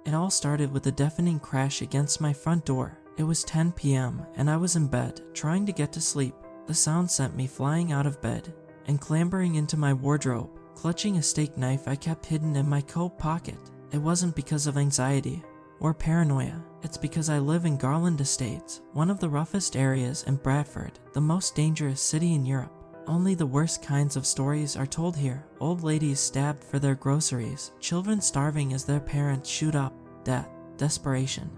It all started with a deafening crash against my front door. It was 10 p.m. and I was in bed, trying to get to sleep. The sound sent me flying out of bed and clambering into my wardrobe, clutching a steak knife I kept hidden in my coat pocket. It wasn't because of anxiety or paranoia. It's because I live in Garland Estates, one of the roughest areas in Bradford, the most dangerous city in Europe. Only the worst kinds of stories are told here. Old ladies stabbed for their groceries, children starving as their parents shoot up, death, desperation,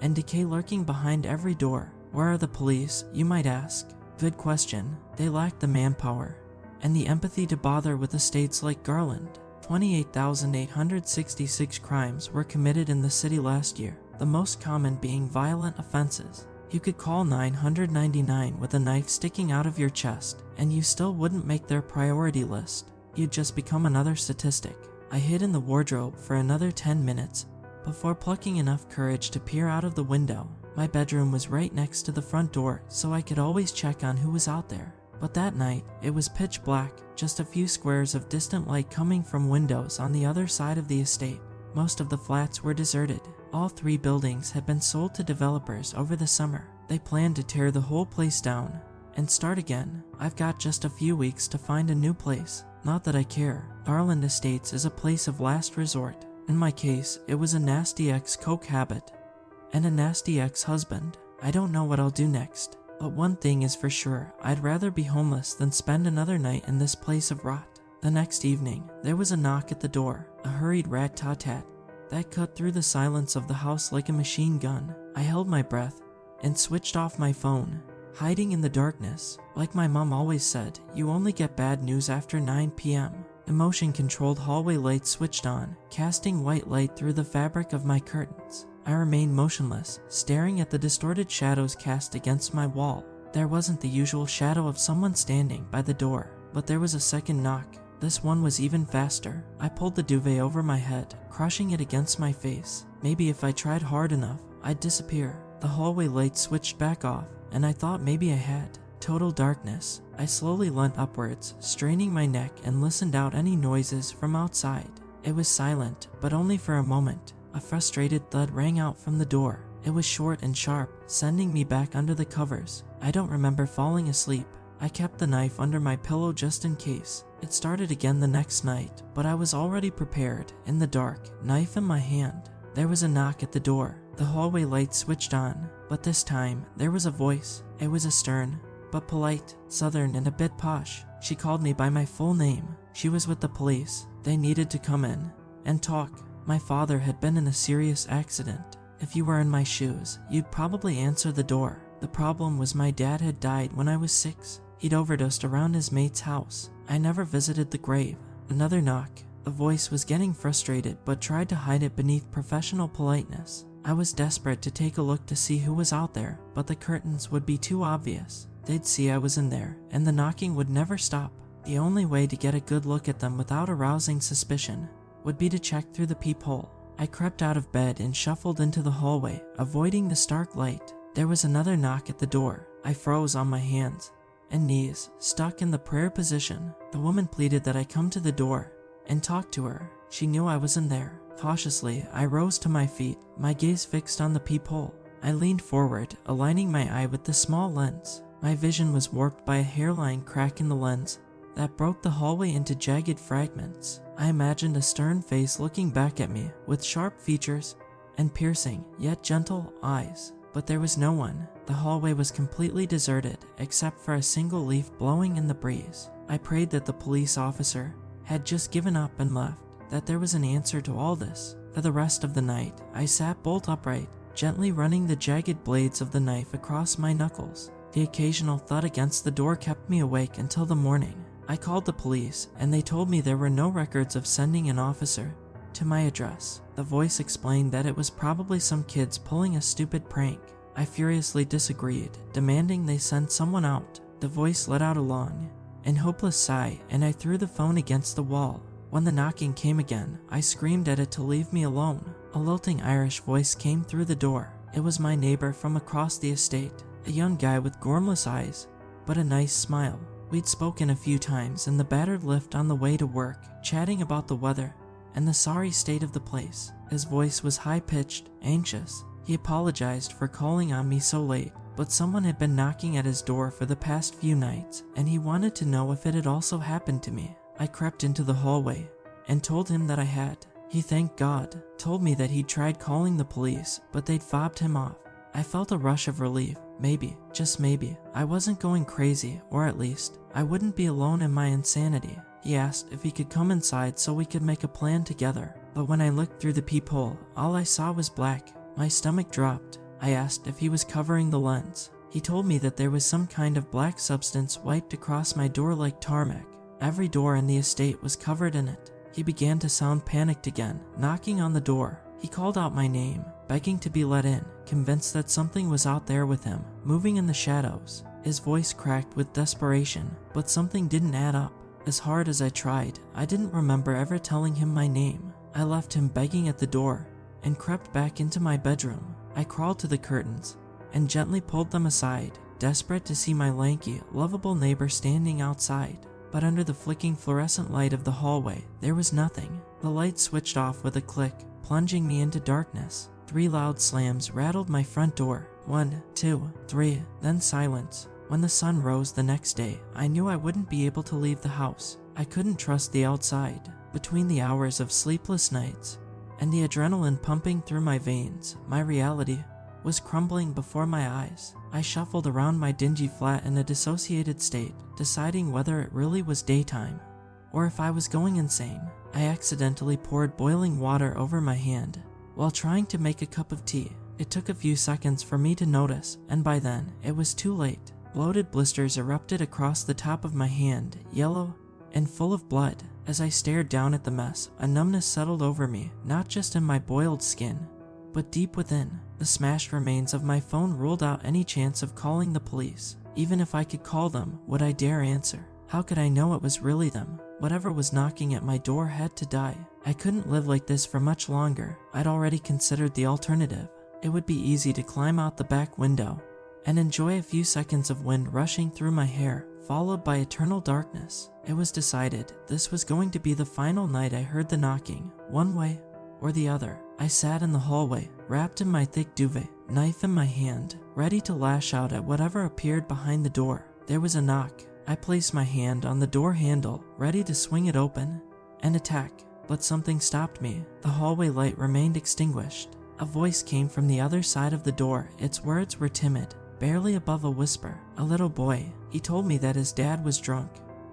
and decay lurking behind every door. Where are the police, you might ask? Good question. They lack the manpower and the empathy to bother with estates like Garland. 28,866 crimes were committed in the city last year, the most common being violent offenses. You could call 999 with a knife sticking out of your chest, and you still wouldn't make their priority list. You'd just become another statistic. I hid in the wardrobe for another 10 minutes before plucking enough courage to peer out of the window. My bedroom was right next to the front door, so I could always check on who was out there. But that night, it was pitch black, just a few squares of distant light coming from windows on the other side of the estate. Most of the flats were deserted. All 3 buildings had been sold to developers over the summer. They planned to tear the whole place down and start again. I've got just a few weeks to find a new place. Not that I care. Garland Estates is a place of last resort. In my case, it was a nasty ex-coke habit and a nasty ex-husband. I don't know what I'll do next. But one thing is for sure, I'd rather be homeless than spend another night in this place of rot. The next evening, there was a knock at the door, a hurried rat-tat-tat that cut through the silence of the house like a machine gun. I held my breath and switched off my phone, hiding in the darkness. Like my mom always said, you only get bad news after 9 p.m. The motion-controlled hallway light switched on, casting white light through the fabric of my curtains. I remained motionless, staring at the distorted shadows cast against my wall. There wasn't the usual shadow of someone standing by the door, but there was a second knock. This one was even faster. I pulled the duvet over my head, crushing it against my face. Maybe if I tried hard enough, I'd disappear. The hallway light switched back off, and I thought maybe I had. Total darkness. I slowly leant upwards, straining my neck and listened out any noises from outside. It was silent, but only for a moment. A frustrated thud rang out from the door. It was short and sharp, sending me back under the covers. I don't remember falling asleep. I kept the knife under my pillow just in case. It started again the next night, but I was already prepared, in the dark, knife in my hand. There was a knock at the door. The hallway light switched on, but this time, there was a voice. It was a stern, but polite, southern and a bit posh. She called me by my full name. She was with the police. They needed to come in and talk. My father had been in a serious accident. If you were in my shoes, you'd probably answer the door. The problem was my dad had died when I was 6. He'd overdosed around his mate's house. I never visited the grave. Another knock. The voice was getting frustrated but tried to hide it beneath professional politeness. I was desperate to take a look to see who was out there, but the curtains would be too obvious. They'd see I was in there, and the knocking would never stop. The only way to get a good look at them without arousing suspicion would be to check through the peephole. I crept out of bed and shuffled into the hallway, avoiding the stark light. There was another knock at the door. I froze on my hands and knees, stuck in the prayer position. The woman pleaded that I come to the door and talk to her. She knew I was in there. Cautiously, I rose to my feet, my gaze fixed on the peephole. I leaned forward, aligning my eye with the small lens. My vision was warped by a hairline crack in the lens that broke the hallway into jagged fragments. I imagined a stern face looking back at me with sharp features and piercing, yet gentle, eyes. But there was no one. The hallway was completely deserted, except for a single leaf blowing in the breeze. I prayed that the police officer had just given up and left, that there was an answer to all this. For the rest of the night, I sat bolt upright, gently running the jagged blades of the knife across my knuckles. The occasional thud against the door kept me awake until the morning. I called the police, and they told me there were no records of sending an officer to my address. The voice explained that it was probably some kids pulling a stupid prank. I furiously disagreed, demanding they send someone out. The voice let out a long and hopeless sigh, and I threw the phone against the wall. When the knocking came again, I screamed at it to leave me alone. A lilting Irish voice came through the door. It was my neighbor from across the estate, a young guy with gormless eyes, but a nice smile. We'd spoken a few times in the battered lift on the way to work, chatting about the weather and the sorry state of the place. His voice was high-pitched, anxious. He apologized for calling on me so late, but someone had been knocking at his door for the past few nights, and he wanted to know if it had also happened to me. I crept into the hallway and told him that I had. He thanked God, told me that he'd tried calling the police, but they'd fobbed him off. I felt a rush of relief. Maybe, just maybe, I wasn't going crazy, or at least, I wouldn't be alone in my insanity. He asked if he could come inside so we could make a plan together, but when I looked through the peephole, all I saw was black. My stomach dropped. I asked if he was covering the lens. He told me that there was some kind of black substance wiped across my door like tarmac. Every door in the estate was covered in it. He began to sound panicked again, knocking on the door. He called out my name, begging to be let in, convinced that something was out there with him, moving in the shadows. His voice cracked with desperation, but something didn't add up. As hard as I tried, I didn't remember ever telling him my name. I left him begging at the door and crept back into my bedroom. I crawled to the curtains and gently pulled them aside, desperate to see my lanky, lovable neighbor standing outside. But under the flicking fluorescent light of the hallway, there was nothing. The light switched off with a click, plunging me into darkness. 3 loud slams rattled my front door. 1, 2, 3, then silence. When the sun rose the next day, I knew I wouldn't be able to leave the house. I couldn't trust the outside. Between the hours of sleepless nights and the adrenaline pumping through my veins, my reality was crumbling before my eyes. I shuffled around my dingy flat in a dissociated state, deciding whether it really was daytime or if I was going insane. I accidentally poured boiling water over my hand while trying to make a cup of tea. It took a few seconds for me to notice, and by then, it was too late. Bloated blisters erupted across the top of my hand, yellow and full of blood. As I stared down at the mess, a numbness settled over me, not just in my boiled skin, but deep within. The smashed remains of my phone ruled out any chance of calling the police. Even if I could call them, would I dare answer? How could I know it was really them? Whatever was knocking at my door had to die. I couldn't live like this for much longer. I'd already considered the alternative. It would be easy to climb out the back window and enjoy a few seconds of wind rushing through my hair, followed by eternal darkness. It was decided this was going to be the final night I heard the knocking, one way or the other. I sat in the hallway, wrapped in my thick duvet, knife in my hand, ready to lash out at whatever appeared behind the door. There was a knock. I placed my hand on the door handle, ready to swing it open and attack, but something stopped me. The hallway light remained extinguished. A voice came from the other side of the door. Its words were timid, barely above a whisper. A little boy. He told me that his dad was drunk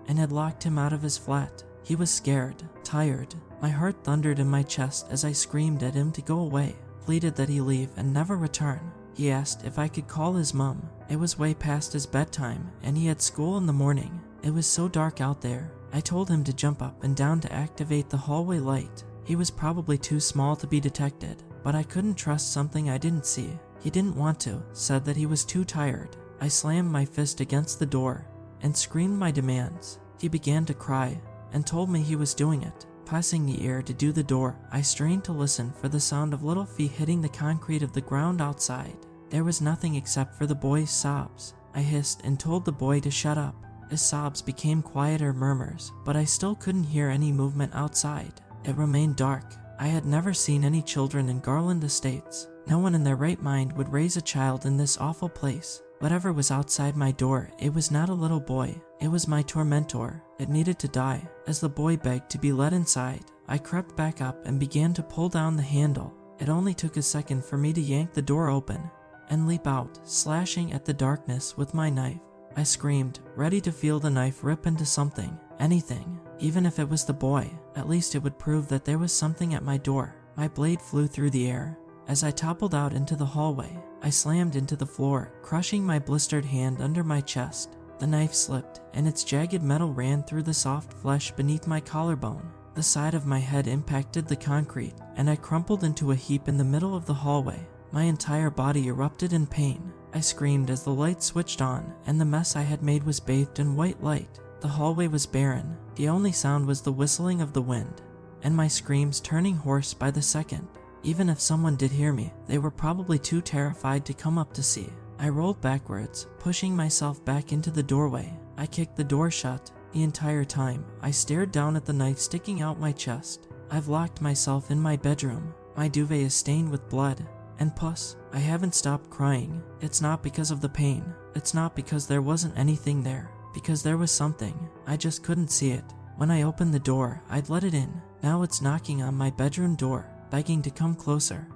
and had locked him out of his flat. He was scared, tired. My heart thundered in my chest as I screamed at him to go away, pleaded that he leave and never return. He asked if I could call his mom. It was way past his bedtime, and he had school in the morning. It was so dark out there. I told him to jump up and down to activate the hallway light. He was probably too small to be detected, but I couldn't trust something I didn't see. He didn't want to, said that he was too tired. I slammed my fist against the door and screamed my demands. He began to cry and told me he was doing it. Pressing the ear to do the door, I strained to listen for the sound of little feet hitting the concrete of the ground outside. There was nothing except for the boy's sobs. I hissed and told the boy to shut up. His sobs became quieter murmurs, but I still couldn't hear any movement outside. It remained dark. I had never seen any children in Garland Estates. No one in their right mind would raise a child in this awful place. Whatever was outside my door, it was not a little boy. It was my tormentor. It needed to die. As the boy begged to be let inside, I crept back up and began to pull down the handle. It only took a second for me to yank the door open and leap out, slashing at the darkness with my knife. I screamed, ready to feel the knife rip into something, anything. Even if it was the boy, at least it would prove that there was something at my door. My blade flew through the air. As I toppled out into the hallway, I slammed into the floor, crushing my blistered hand under my chest. The knife slipped, and its jagged metal ran through the soft flesh beneath my collarbone. The side of my head impacted the concrete, and I crumpled into a heap in the middle of the hallway. My entire body erupted in pain. I screamed as the light switched on, and the mess I had made was bathed in white light. The hallway was barren. The only sound was the whistling of the wind, and my screams turning hoarse by the second. Even if someone did hear me, they were probably too terrified to come up to see. I rolled backwards, pushing myself back into the doorway. I kicked the door shut. The entire time, I stared down at the knife sticking out my chest. I've locked myself in my bedroom. My duvet is stained with blood. And Puss, I haven't stopped crying. It's not because of the pain. It's not because there wasn't anything there. Because there was something. I just couldn't see it. When I opened the door, I'd let it in. Now it's knocking on my bedroom door, begging to come closer.